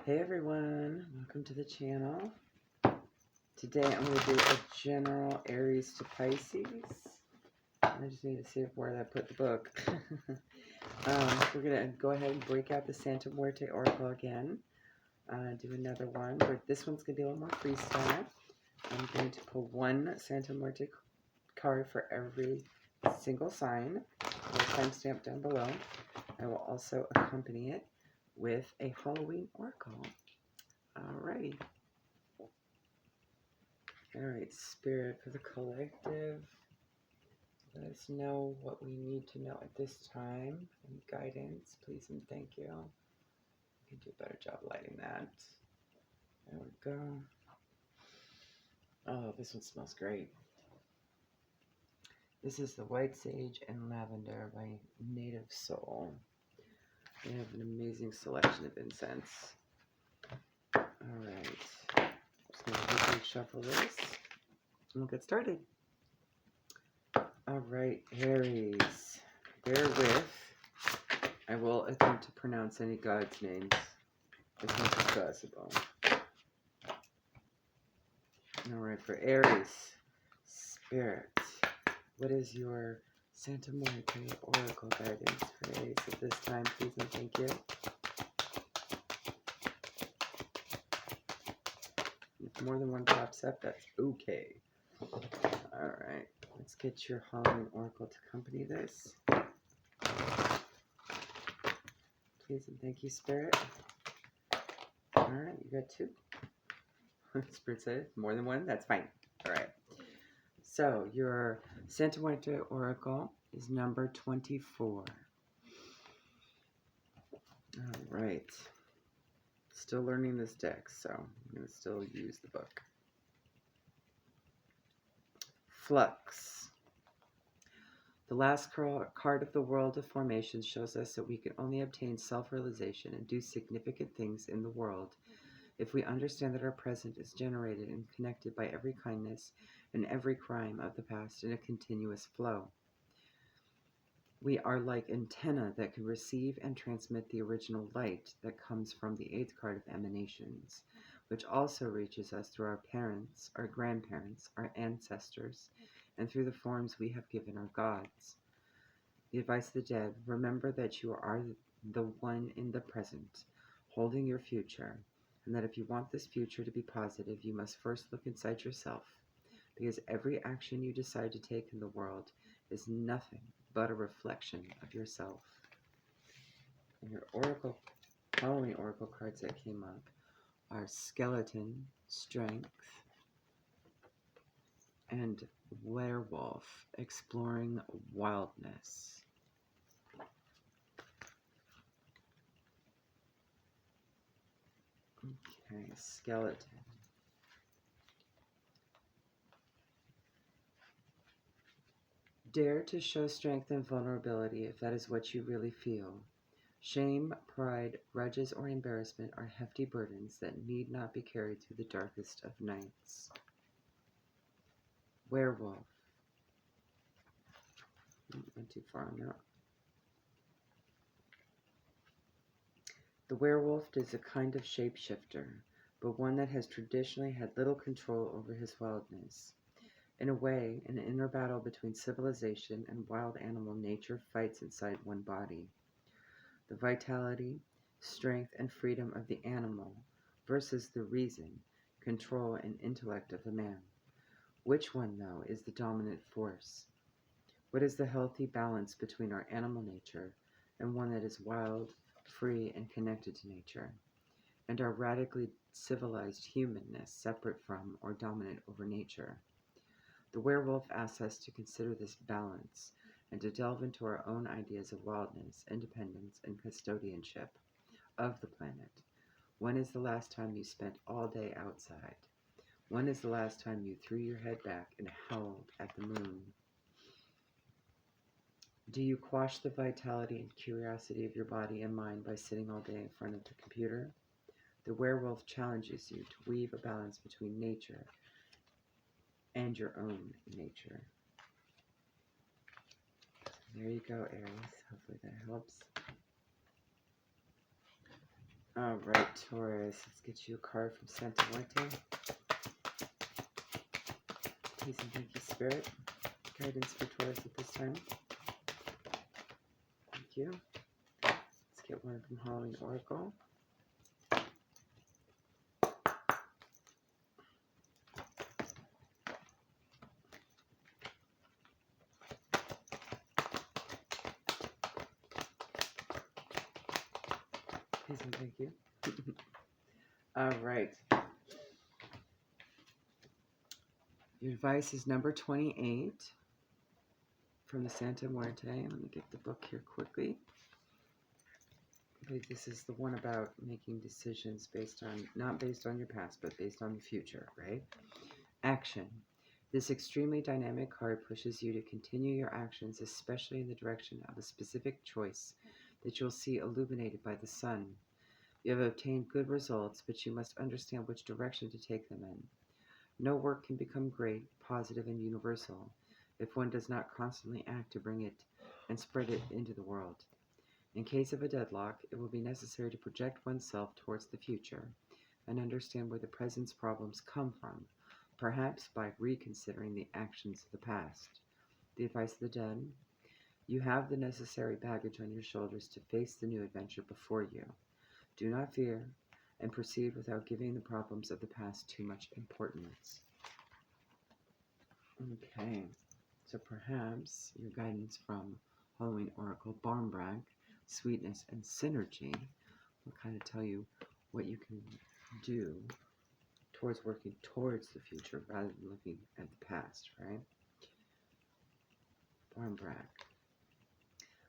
Hey everyone, welcome to the channel. Today I'm going to do a general Aries to Pisces. I just need to see where I put the book. We're going to go ahead and break out the Santa Muerte Oracle again. Do another one. This one's going to be a little more freestyle. I'm going to pull one Santa Muerte card for every single sign. I'll timestamp down below. I will also accompany it with a Halloween oracle. Alrighty. Alright, Spirit for the collective. Let us know what we need to know at this time. And guidance, please and thank you. I can do a better job lighting that. There we go. Oh, this one smells great. This is the White Sage and Lavender by Native Soul. They have an amazing selection of incense. Alright. Just going to quickly shuffle this. And we'll get started. Alright, Aries. Bear with. I will attempt to pronounce any god's names as much as possible. Alright, for Aries. Spirit. What is your Santa Muerte Oracle guidance for Aries at this time, please and thank you. If more than one pops up, that's okay. Alright, let's get your Halloween Oracle to accompany this. Please and thank you, Spirit. Alright, you got two. Spirit said more than one, that's fine. Alright. So, your Santa Muerte Oracle is number 24. Alright. Still learning this deck, so I'm going to still use the book. Flux. The last card of the World of Formations shows us that we can only obtain self-realization and do significant things in the world if we understand that our present is generated and connected by every kindness and every crime of the past in a continuous flow. We are like antennae that can receive and transmit the original light that comes from the 8th card of emanations, which also reaches us through our parents, our grandparents, our ancestors, and through the forms we have given our gods. The advice of the dead: remember that you are the one in the present, holding your future, and that if you want this future to be positive, you must first look inside yourself, because every action you decide to take in the world is nothing but a reflection of yourself. And your Oracle, Halloween Oracle cards that came up are Skeleton, Strength, and Werewolf, Exploring Wildness. Okay, Skeleton. Dare to show strength and vulnerability if that is what you really feel. Shame, pride, grudges, or embarrassment are hefty burdens that need not be carried through the darkest of nights. Werewolf. Went too far on that. The werewolf is a kind of shapeshifter, but one that has traditionally had little control over his wildness. In a way, an inner battle between civilization and wild animal nature fights inside one body. The vitality, strength, and freedom of the animal versus the reason, control, and intellect of the man. Which one, though, is the dominant force? What is the healthy balance between our animal nature and one that is wild, free, and connected to nature, and our radically civilized humanness separate from or dominant over nature? The werewolf asks us to consider this balance and to delve into our own ideas of wildness, independence, and custodianship of the planet. When is the last time you spent all day outside? When is the last time you threw your head back and howled at the moon? Do you quash the vitality and curiosity of your body and mind by sitting all day in front of the computer? The werewolf challenges you to weave a balance between nature and your own nature. There you go, Aries. Hopefully that helps. All right, Taurus, let's get you a card from Santa Muerte. Please and thank you, Spirit. Guidance for Taurus at this time. Thank you. Let's get one from Halloween Oracle. Please and thank you. All right. Your advice is number 28 from the Santa Muerte. Let me get the book here quickly. I believe this is the one about making decisions based on, not based on your past, but based on the future, right? Action. This extremely dynamic card pushes you to continue your actions, especially in the direction of a specific choice that you'll see illuminated by the sun. You have obtained good results, but you must understand which direction to take them in. No work can become great, positive, and universal if one does not constantly act to bring it and spread it into the world. In case of a deadlock, it will be necessary to project oneself towards the future and understand where the present's problems come from, perhaps by reconsidering the actions of the past. The advice of the dead: you have the necessary baggage on your shoulders to face the new adventure before you. Do not fear, and proceed without giving the problems of the past too much importance. Okay, so perhaps your guidance from Halloween Oracle, Barmbrack, Sweetness and Synergy will kind of tell you what you can do towards working towards the future rather than looking at the past, right? Barmbrack.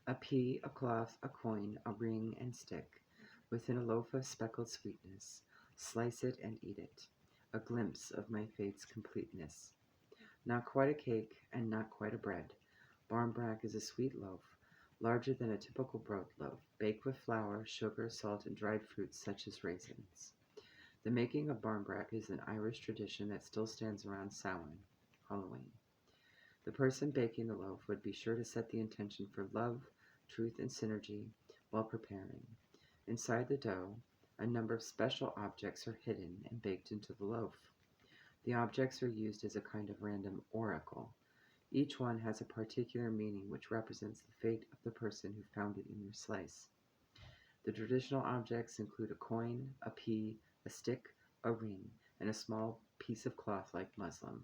A pea, a cloth, a coin, a ring, and stick. Within a loaf of speckled sweetness, slice it and eat it, a glimpse of my fate's completeness. Not quite a cake, and not quite a bread. Barmbrack is a sweet loaf, larger than a typical broad loaf, baked with flour, sugar, salt, and dried fruits such as raisins. The making of barmbrack is an Irish tradition that still stands around Samhain, Halloween. The person baking the loaf would be sure to set the intention for love, truth, and synergy while preparing. Inside the dough, a number of special objects are hidden and baked into the loaf. The objects are used as a kind of random oracle. Each one has a particular meaning which represents the fate of the person who found it in your slice. The traditional objects include a coin, a pea, a stick, a ring, and a small piece of cloth like muslin.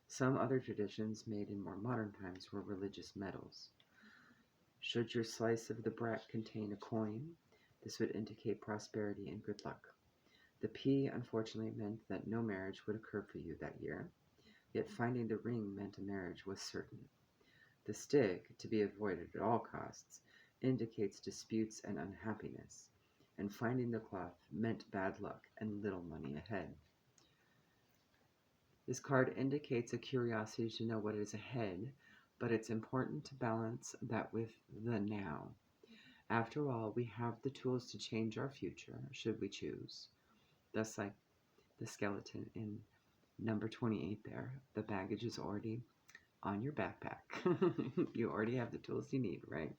Some other traditions made in more modern times were religious medals. Should your slice of the brack contain a coin, this would indicate prosperity and good luck. The pea unfortunately meant that no marriage would occur for you that year, yet finding the ring meant a marriage was certain. The stick, to be avoided at all costs, indicates disputes and unhappiness, and finding the cloth meant bad luck and little money ahead. This card indicates a curiosity to know what is ahead, but it's important to balance that with the now. After all, we have the tools to change our future, should we choose. Thus, like the skeleton in number 28 there, the baggage is already on your backpack. You already have the tools you need, right?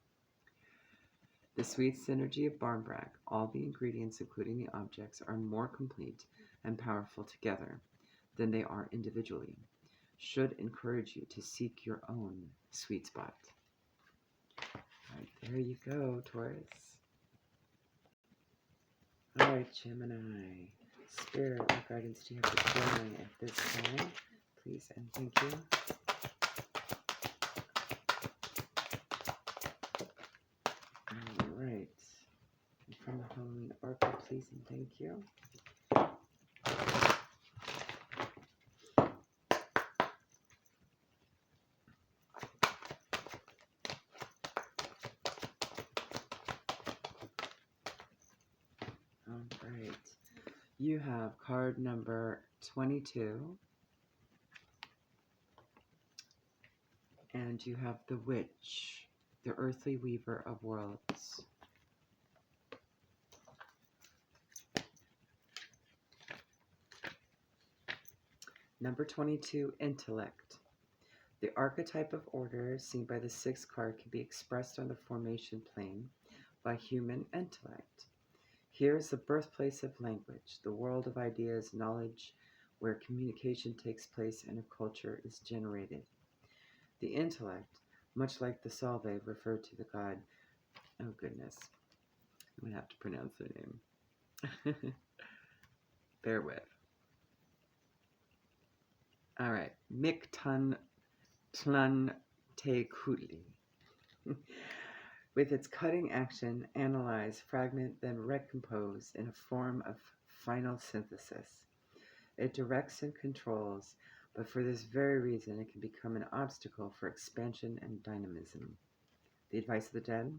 The sweet synergy of barmbrack, all the ingredients, including the objects, are more complete and powerful together than they are individually, should encourage you to seek your own sweet spot. All right, there you go, Taurus. All right, Gemini. Spirit, what guidance do you have for Gemini at this time? Please and thank you. All right. And from the Halloween Oracle, please and thank you. All right. You have card number 22. And you have the Witch, the earthly weaver of worlds. Number 22, Intellect. The archetype of order seen by the sixth card can be expressed on the formation plane by human intellect. Here is the birthplace of language, the world of ideas, knowledge, where communication takes place and a culture is generated. The intellect, much like the Salve, referred to the god. Oh goodness, I'm gonna have to pronounce their name. Bear with. All right, Mictlan Te Kutli. With its cutting action, analyze, fragment, then recompose in a form of final synthesis. It directs and controls, but for this very reason, it can become an obstacle for expansion and dynamism. The advice of the dead?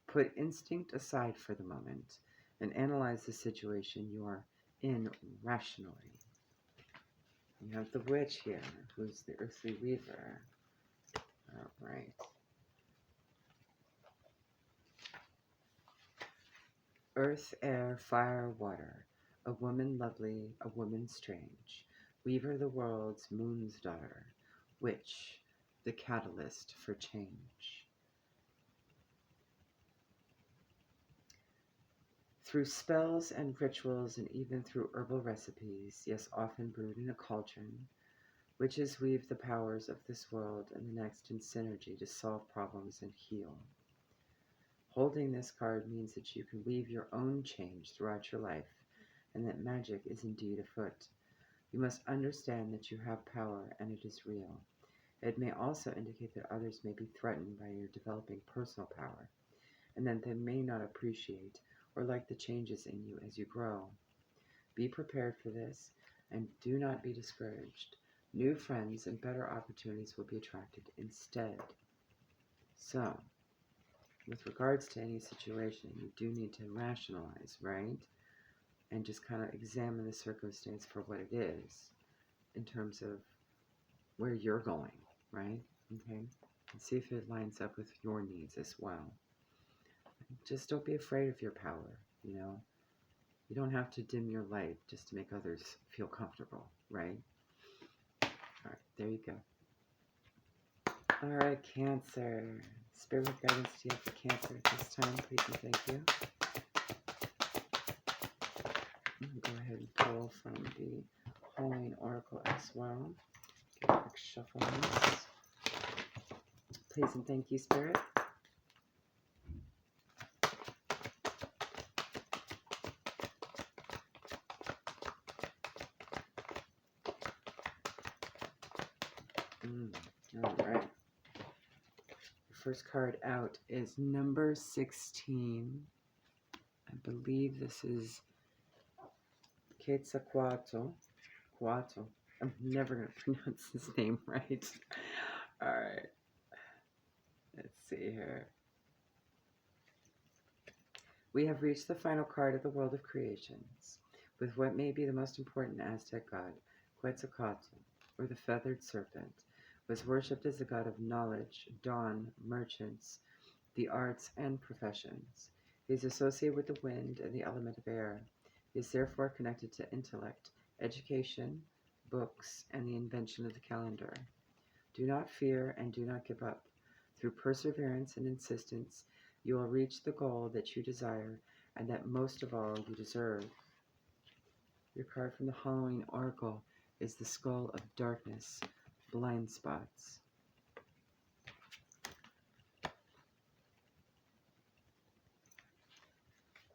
Put instinct aside for the moment and analyze the situation you are in rationally. You have the witch here, who's the earthly weaver. All right. Earth, air, fire, water, a woman lovely, a woman strange, weaver the world's moon's daughter, witch, the catalyst for change. Through spells and rituals and even through herbal recipes, yes, often brewed in a cauldron, witches weave the powers of this world and the next in synergy to solve problems and heal. Holding this card means that you can weave your own change throughout your life, and that magic is indeed afoot. You must understand that you have power and it is real. It may also indicate that others may be threatened by your developing personal power, and that they may not appreciate or like the changes in you as you grow. Be prepared for this, and do not be discouraged. New friends and better opportunities will be attracted instead. So, with regards to any situation, you do need to rationalize, right? And just kind of examine the circumstance for what it is in terms of where you're going, right? Okay? And see if it lines up with your needs as well. Just don't be afraid of your power, you know? You don't have to dim your light just to make others feel comfortable, right? All right, there you go. All right, Cancer. Spirit guidance to you for Cancer at this time, please and thank you. Go ahead and pull from the Halloween Oracle as well. Get a quick shuffle on this. Please and thank you, Spirit. All right. The first card out is number 16. I believe this is Quetzalcoatl. I'm never going to pronounce his name right. All right. Let's see here. We have reached the final card of the world of creations, with what may be the most important Aztec god, Quetzalcoatl, or the feathered serpent, was worshipped as the god of knowledge, dawn, merchants, the arts, and professions. He is associated with the wind and the element of air. He is therefore connected to intellect, education, books, and the invention of the calendar. Do not fear and do not give up. Through perseverance and insistence, you will reach the goal that you desire and that most of all you deserve. Your card from the Halloween Oracle is the Skull of Darkness, Blind Spots.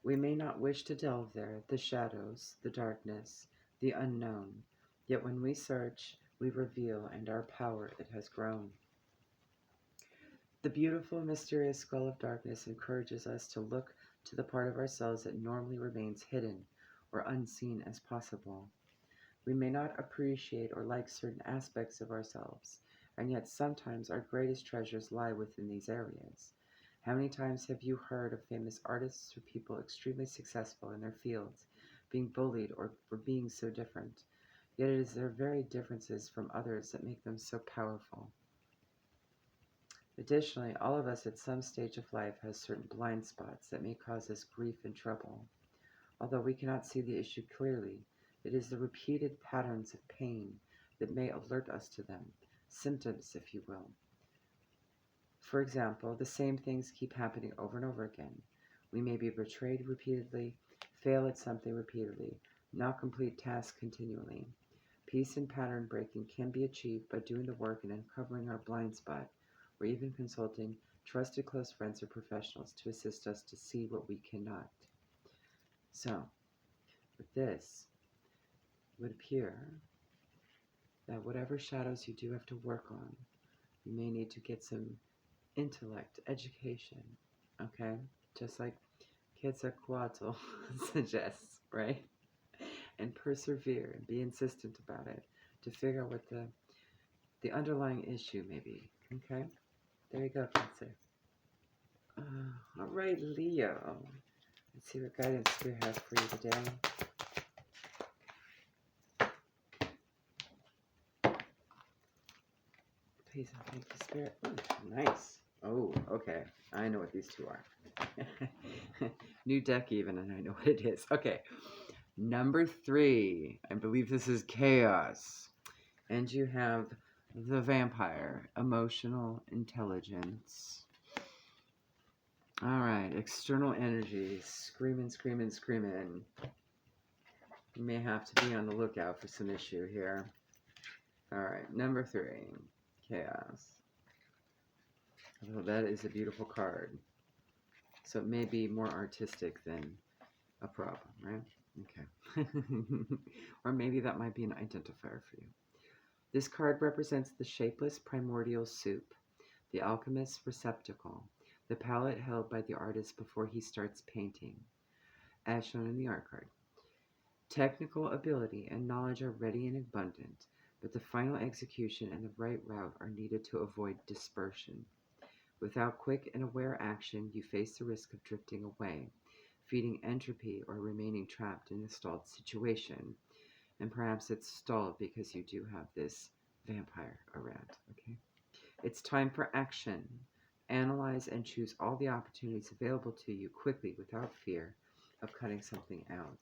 We may not wish to delve there, the shadows, the darkness, the unknown, yet when we search, we reveal, and our power it has grown. The beautiful, mysterious Skull of Darkness encourages us to look to the part of ourselves that normally remains hidden or unseen as possible. We may not appreciate or like certain aspects of ourselves, and yet sometimes our greatest treasures lie within these areas. How many times have you heard of famous artists or people extremely successful in their fields being bullied or for being so different? Yet it is their very differences from others that make them so powerful. Additionally, all of us at some stage of life has certain blind spots that may cause us grief and trouble. Although we cannot see the issue clearly, it is the repeated patterns of pain that may alert us to them, symptoms, if you will. For example, the same things keep happening over and over again. We may be betrayed repeatedly, fail at something repeatedly, not complete tasks continually. Peace and pattern breaking can be achieved by doing the work and uncovering our blind spot, or even consulting trusted close friends or professionals to assist us to see what we cannot. So, with this, it would appear that whatever shadows you do have to work on, you may need to get some intellect, education, okay? Just like Quetzalcoatl suggests, right? And persevere and be insistent about it to figure out what the underlying issue may be, okay? There you go, Cancer. All right, Leo. Let's see what guidance we have for you today. Please and thank you, Spirit. Ooh, nice. Oh, okay. I know what these two are. New deck even, and I know what it is. Okay. Number 3. I believe this is Chaos. And you have the Vampire. Emotional intelligence. All right. External energy. Screaming, screaming, screaming. You may have to be on the lookout for some issue here. All right. Number 3. Chaos. Oh, that is a beautiful card. So it may be more artistic than a problem, right? Okay. Or maybe that might be an identifier for you. This card represents the shapeless primordial soup, the alchemist's receptacle, the palette held by the artist before he starts painting, as shown in the art card. Technical ability and knowledge are ready and abundant, but the final execution and the right route are needed to avoid dispersion. Without quick and aware action, you face the risk of drifting away, feeding entropy or remaining trapped in a stalled situation. And perhaps it's stalled because you do have this vampire around, okay? It's time for action. Analyze and choose all the opportunities available to you quickly without fear of cutting something out.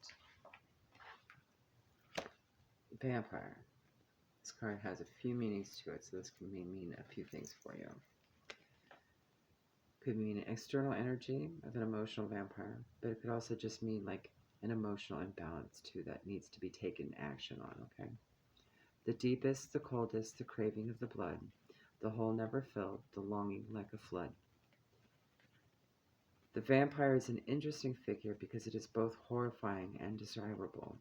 Vampire. This card has a few meanings to it, so this can mean a few things for you. Could mean an external energy of an emotional vampire, but it could also just mean like an emotional imbalance too that needs to be taken action on, okay? The deepest, the coldest, the craving of the blood, the hole never filled, the longing like a flood. The vampire is an interesting figure because it is both horrifying and desirable.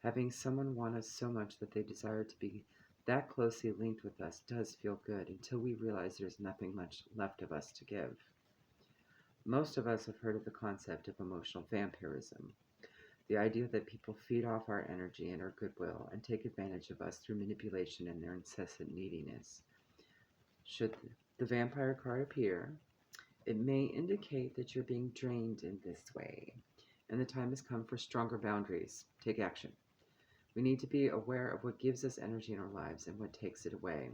Having someone want us so much that they desire to be that closely linked with us does feel good until we realize there's nothing much left of us to give. Most of us have heard of the concept of emotional vampirism, the idea that people feed off our energy and our goodwill and take advantage of us through manipulation and their incessant neediness. Should the vampire card appear, it may indicate that you're being drained in this way, and the time has come for stronger boundaries. Take action. We need to be aware of what gives us energy in our lives and what takes it away.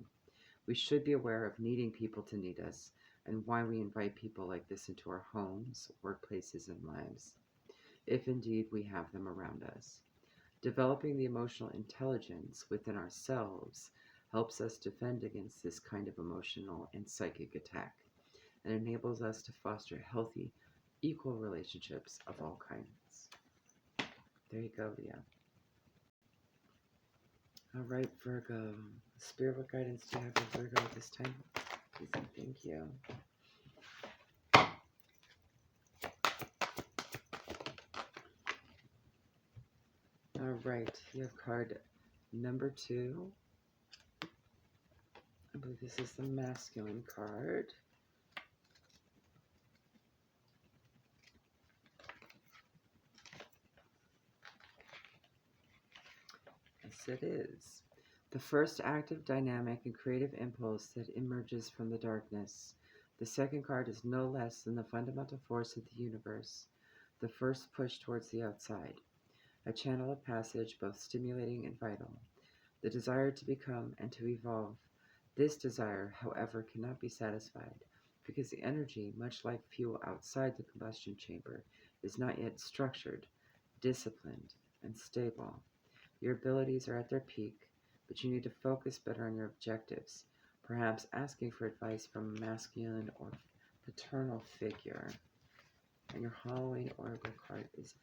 We should be aware of needing people to need us, and why we invite people like this into our homes, workplaces, and lives, if indeed we have them around us. Developing the emotional intelligence within ourselves helps us defend against this kind of emotional and psychic attack, and enables us to foster healthy, equal relationships of all kinds. There you go, Leo. All right, Virgo. Spirit, what guidance do you have for Virgo at this time? Please and thank you. All right, you have card number 2. I believe this is the masculine card. Yes, it is. The first active, dynamic, and creative impulse that emerges from the darkness. The second card is no less than the fundamental force of the universe, the first push towards the outside, a channel of passage both stimulating and vital, the desire to become and to evolve. This desire, however, cannot be satisfied because the energy, much like fuel outside the combustion chamber, is not yet structured, disciplined, and stable. Your abilities are at their peak, but you need to focus better on your objectives, perhaps asking for advice from a masculine or paternal figure. And your Halloween Oracle card is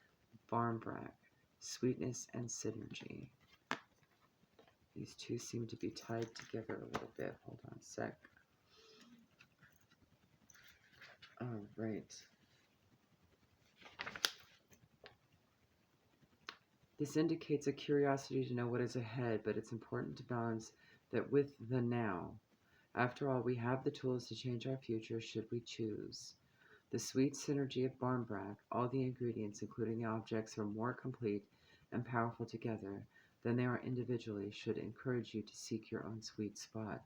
Barmbrack, sweetness and synergy. These two seem to be tied together a little bit. Hold on a sec. All right. This indicates a curiosity to know what is ahead, but it's important to balance that with the now. After all, we have the tools to change our future should we choose. The sweet synergy of Barmbrack, all the ingredients, including the objects, are more complete and powerful together than they are individually, should encourage you to seek your own sweet spot.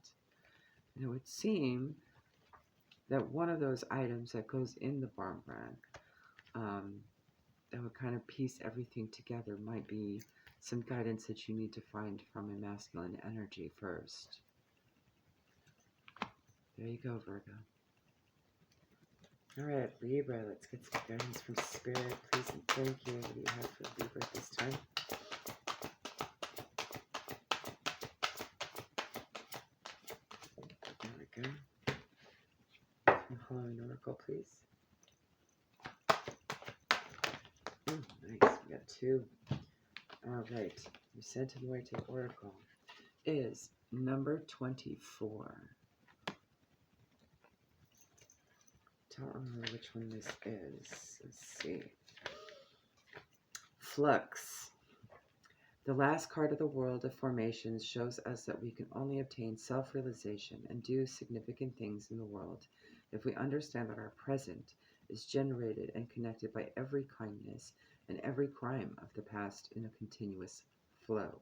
And it would seem that one of those items that goes in the Barmbrack that would kind of piece everything together might be some guidance that you need to find from a masculine energy first. There you go, Virgo. All right, Libra, let's get some guidance from Spirit, please and thank you. What do you have for Libra this time? There we go. From Halloween Oracle, please. Nice, we got two. All right, your Centiloid Oracle is number 24. Don't remember which one this is. Let's see. Flux. The last card of the world of formations shows us that we can only obtain self-realization and do significant things in the world if we understand that our present is generated and connected by every kindness and every crime of the past in a continuous flow.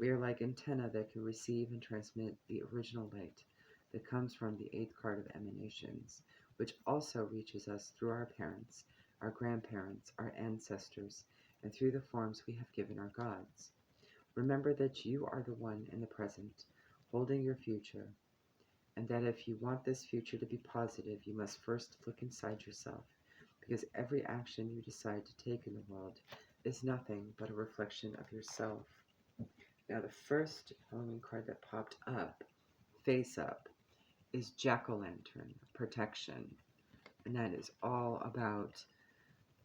We are like antennae that can receive and transmit the original light that comes from the 8th card of emanations, which also reaches us through our parents, our grandparents, our ancestors, and through the forms we have given our gods. Remember that you are the one in the present, holding your future, and that if you want this future to be positive, you must first look inside yourself, because every action you decide to take in the world is nothing but a reflection of yourself. Now, the first Halloween card that popped up, face up, is Jack-o'-lantern, protection. And that is all about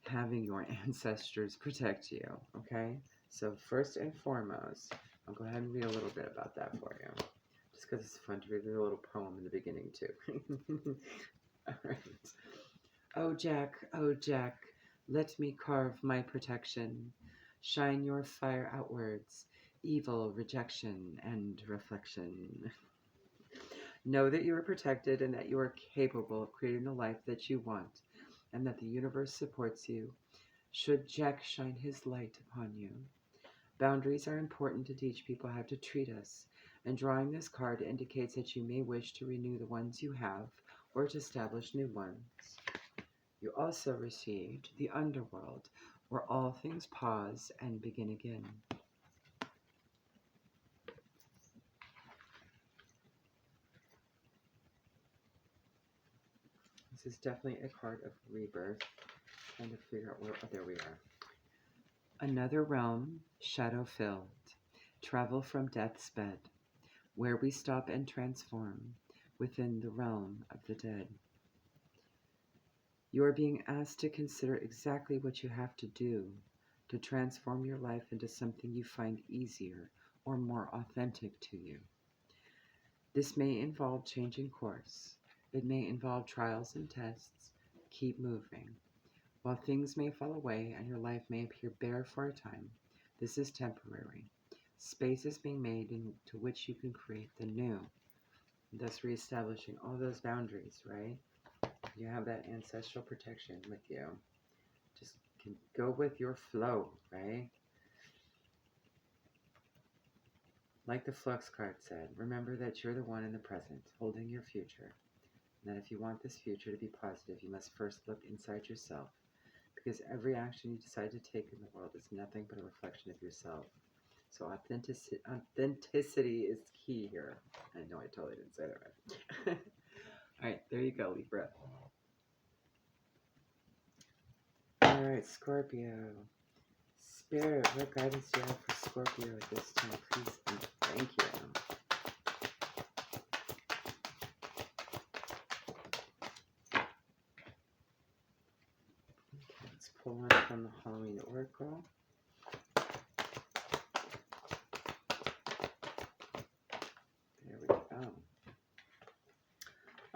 having your ancestors protect you, okay? So first and foremost, I'll go ahead and read a little bit about that for you. Just because it's fun to read a little poem in the beginning, too. All right. Oh, Jack, let me carve my protection. Shine your fire outwards, evil, rejection, and reflection. Know that you are protected and that you are capable of creating the life that you want, and that the universe supports you should Jack shine his light upon you. Boundaries are important to teach people how to treat us, and drawing this card indicates that you may wish to renew the ones you have or to establish new ones. You also received the underworld, where all things pause and begin again. This is definitely a card of rebirth. Trying to figure out where, oh, there we are. Another realm, shadow-filled. Travel from death's bed, where we stop and transform within the realm of the dead. You are being asked to consider exactly what you have to do to transform your life into something you find easier or more authentic to you. This may involve changing course. It may involve trials and tests. Keep moving. While things may fall away and your life may appear bare for a time, this is temporary. Space is being made into which you can create the new, thus reestablishing all those boundaries, right? You have that ancestral protection with you. Just can go with your flow, right? Like the Flux card said, remember that you're the one in the present, holding your future. And that if you want this future to be positive, you must first look inside yourself. Because every action you decide to take in the world is nothing but a reflection of yourself. So authenticity is key here. I know I totally didn't say that right. All right, there you go, Libra. All right, Scorpio. Spirit, what guidance do you have for Scorpio at this time? Please and thank you. Okay, let's pull one from the Halloween Oracle.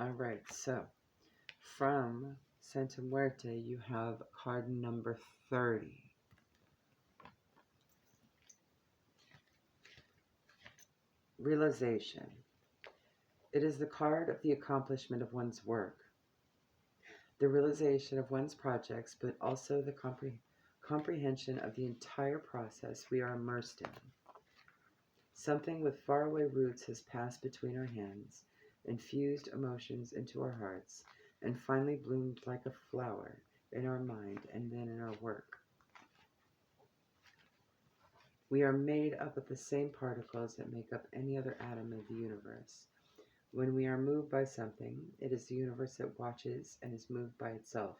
All right, so from Santa Muerte, you have card number 30. Realization. It is the card of the accomplishment of one's work, the realization of one's projects, but also the comprehension of the entire process we are immersed in. Something with faraway roots has passed between our hands, infused emotions into our hearts, and finally bloomed like a flower in our mind and then in our work. We are made up of the same particles that make up any other atom of the universe. When we are moved by something, it is the universe that watches and is moved by itself,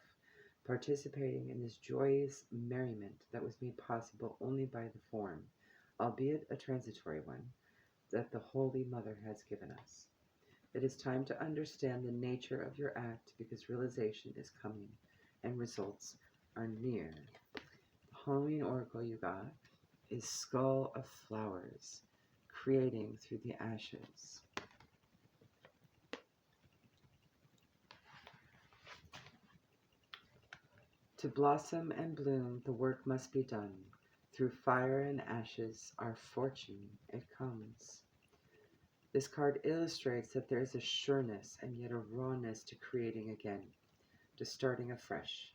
participating in this joyous merriment that was made possible only by the form, albeit a transitory one, that the Holy Mother has given us. It is time to understand the nature of your act because realization is coming and results are near. The Halloween oracle you got is Skull of Flowers, creating through the ashes. To blossom and bloom, the work must be done. Through fire and ashes, our fortune, it comes. This card illustrates that there is a sureness and yet a rawness to creating again, to starting afresh.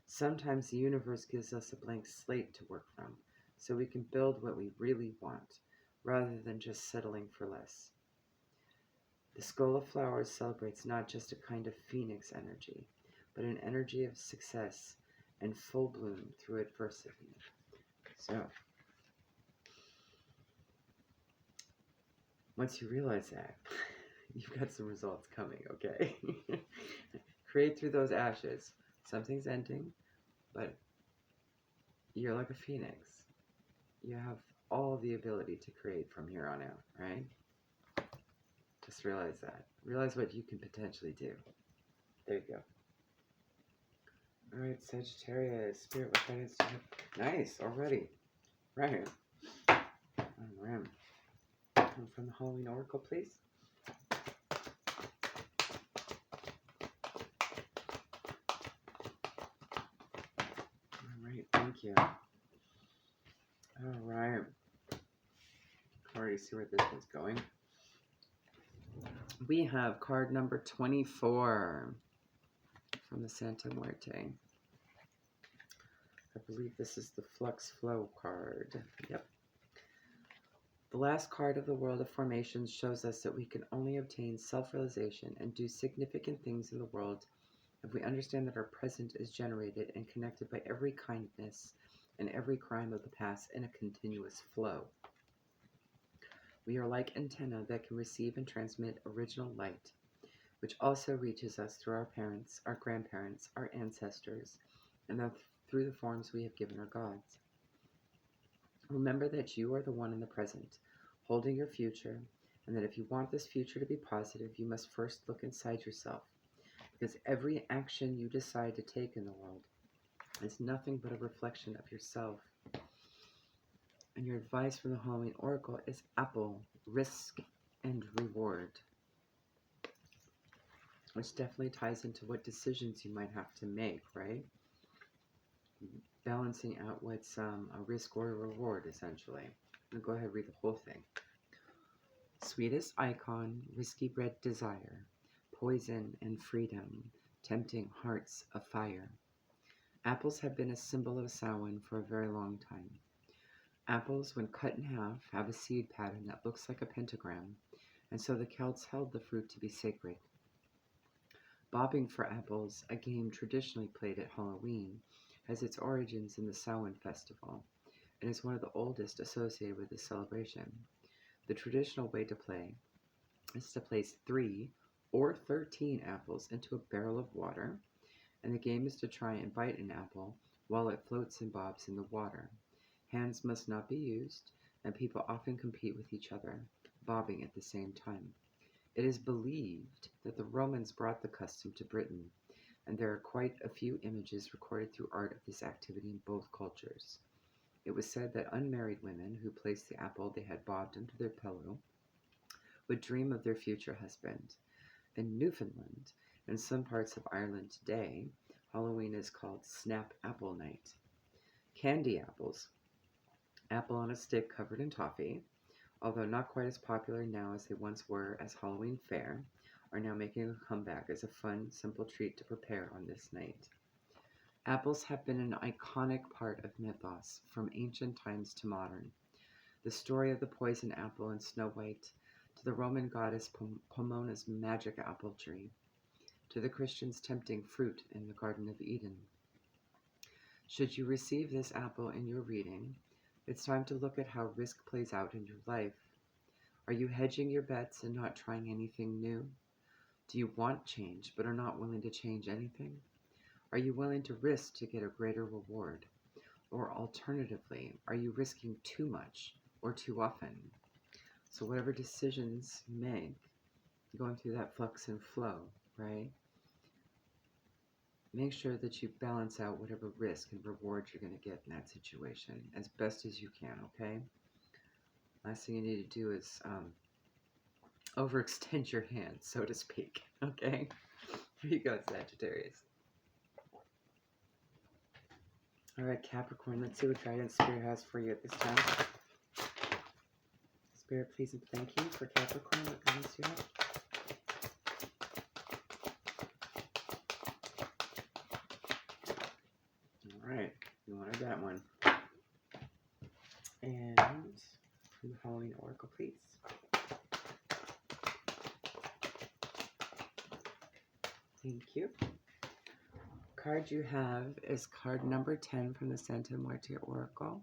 Sometimes the universe gives us a blank slate to work from, so we can build what we really want, rather than just settling for less. The Skull of Flowers celebrates not just a kind of phoenix energy, but an energy of success and full bloom through adversity. So, once you realize that, you've got some results coming, okay? Create through those ashes. Something's ending, but you're like a phoenix. You have all the ability to create from here on out, right? Just realize that. Realize what you can potentially do. There you go. All right, Sagittarius, Spirit, what guidance do you have? Nice, already. Right. All right. Come from the Halloween Oracle, please. All right, thank you. All right. I already see where this one's going. We have card number 24 from the Santa Muerte. I believe this is the Flux Flow card. Yep. The last card of the World of Formations shows us that we can only obtain self-realization and do significant things in the world if we understand that our present is generated and connected by every kindness and every crime of the past in a continuous flow. We are like antennae that can receive and transmit original light, which also reaches us through our parents, our grandparents, our ancestors, and through the forms we have given our gods. Remember that you are the one in the present, holding your future, and that if you want this future to be positive, you must first look inside yourself, because every action you decide to take in the world is nothing but a reflection of yourself. And your advice from the Halloween Oracle is Apple, risk and reward, which definitely ties into what decisions you might have to make, right? Balancing out what's a risk or a reward, essentially. I'm going to go ahead and read the whole thing. Sweetest icon, risky bred desire, poison and freedom, tempting hearts afire. Apples have been a symbol of Samhain for a very long time. Apples, when cut in half, have a seed pattern that looks like a pentagram, and so the Celts held the fruit to be sacred. Bobbing for apples, a game traditionally played at Halloween, has its origins in the Samhain festival, and is one of the oldest associated with this celebration. The traditional way to play is to place 3 or 13 apples into a barrel of water, and the game is to try and bite an apple while it floats and bobs in the water. Hands must not be used, and people often compete with each other, bobbing at the same time. It is believed that the Romans brought the custom to Britain, and there are quite a few images recorded through art of this activity in both cultures. It was said that unmarried women who placed the apple they had bobbed under their pillow would dream of their future husband. In Newfoundland and some parts of Ireland today, Halloween is called Snap Apple Night. Candy apples, apple on a stick covered in toffee, although not quite as popular now as they once were as Halloween fare, are now making a comeback as a fun, simple treat to prepare on this night. Apples have been an iconic part of mythos from ancient times to modern. The story of the poison apple in Snow White, to the Roman goddess Pomona's magic apple tree, to the Christians tempting fruit in the Garden of Eden. Should you receive this apple in your reading, it's time to look at how risk plays out in your life. Are you hedging your bets and not trying anything new? Do you want change but are not willing to change anything? Are you willing to risk to get a greater reward? Or alternatively, are you risking too much or too often? So whatever decisions you make, going through that flux and flow, right? Make sure that you balance out whatever risk and reward you're going to get in that situation as best as you can, okay? Last thing you need to do is overextend your hand, so to speak, okay? Here you go, Sagittarius. All right, Capricorn, let's see what guidance Spirit has for you at this time. Spirit, please and thank you for Capricorn. What guidance do you have? All right, you wanted that one. And from the Halloween Oracle, please. Thank you. Card you have is card number 10 from the Santa Muerte Oracle.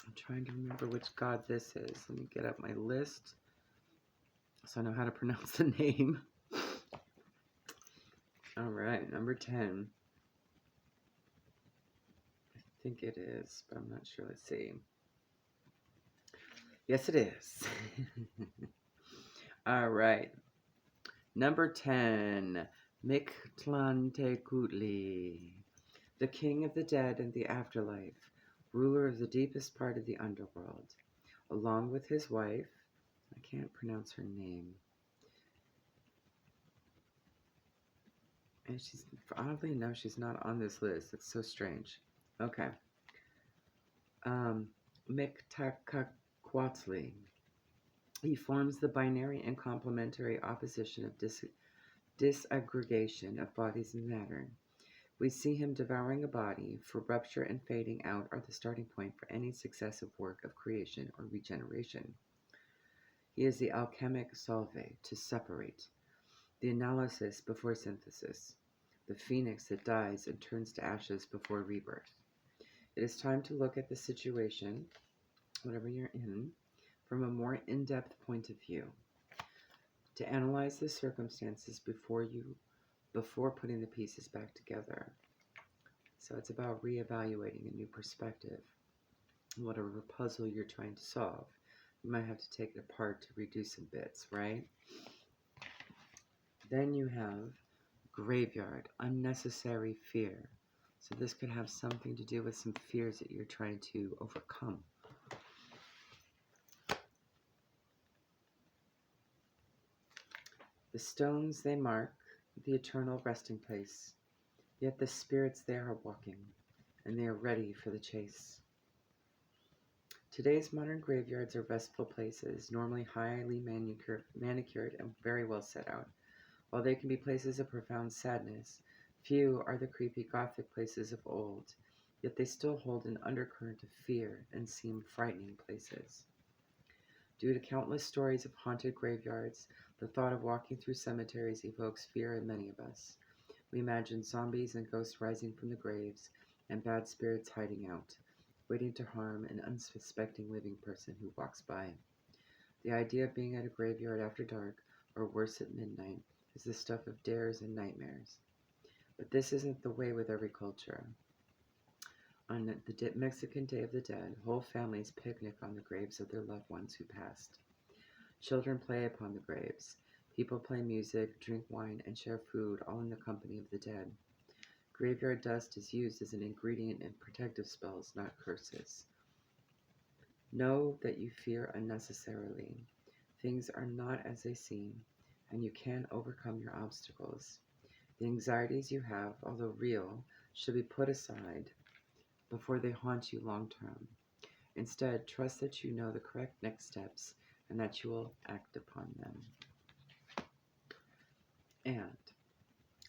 I'm trying to remember which god this is. Let me get up my list so I know how to pronounce the name. All right, number 10. I think it is, but I'm not sure. Let's see. Yes, it is. All right. Number 10. Mictlantecutli, the king of the dead and the afterlife, ruler of the deepest part of the underworld, along with his wife. I can't pronounce her name. And she's, oddly enough, she's not on this list. It's so strange. Okay. Mictlantecuhtli. He forms the binary and complementary opposition of disaggregation of bodies and matter. We see him devouring a body, for rupture and fading out are the starting point for any successive work of creation or regeneration. He is the alchemic solve, to separate, the analysis before synthesis, the phoenix that dies and turns to ashes before rebirth. It is time to look at the situation, whatever you're in, from a more in-depth point of view, to analyze the circumstances before putting the pieces back together. So it's about reevaluating a new perspective. Whatever puzzle you're trying to solve, you might have to take it apart to redo some bits, right? Then you have graveyard, unnecessary fear. So this could have something to do with some fears that you're trying to overcome. The stones, they mark the eternal resting place, yet the spirits there are walking, and they are ready for the chase. Today's modern graveyards are restful places, normally highly manicured and very well set out. While they can be places of profound sadness, few are the creepy Gothic places of old, yet they still hold an undercurrent of fear and seem frightening places. Due to countless stories of haunted graveyards, the thought of walking through cemeteries evokes fear in many of us. We imagine zombies and ghosts rising from the graves, and bad spirits hiding out, waiting to harm an unsuspecting living person who walks by. The idea of being at a graveyard after dark, or worse at midnight, is the stuff of dares and nightmares. But this isn't the way with every culture. On the Mexican Day of the Dead, whole families picnic on the graves of their loved ones who passed. Children play upon the graves. People play music, drink wine, and share food, all in the company of the dead. Graveyard dust is used as an ingredient in protective spells, not curses. Know that you fear unnecessarily. Things are not as they seem, and you can overcome your obstacles. The anxieties you have, although real, should be put aside before they haunt you long term. Instead, trust that you know the correct next steps and that you will act upon them. And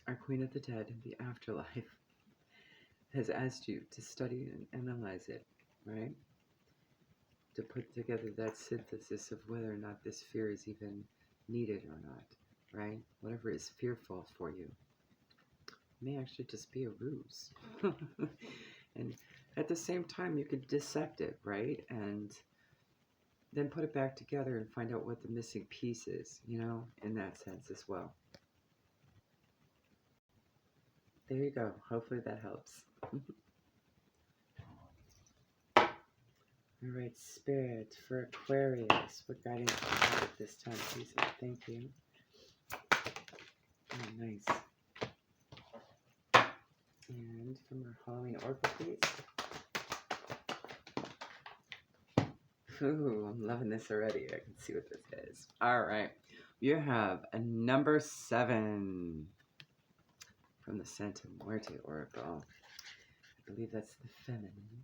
our Queen of the Dead in the afterlife has asked you to study and analyze it, right? To put together that synthesis of whether or not this fear is even needed or not, right? Whatever is fearful for you may actually just be a ruse. And at the same time, you could dissect it, right? And then put it back together and find out what the missing piece is, you know, in that sense as well. There you go. Hopefully that helps. All right, Spirit, for Aquarius, what guidance do you have at this time, please? Thank you. Oh, nice. And from our Halloween Oracle, please. Ooh, I'm loving this already. I can see what this is. All right. You have a number 7 from the Santa Muerte Oracle. I believe that's the feminine.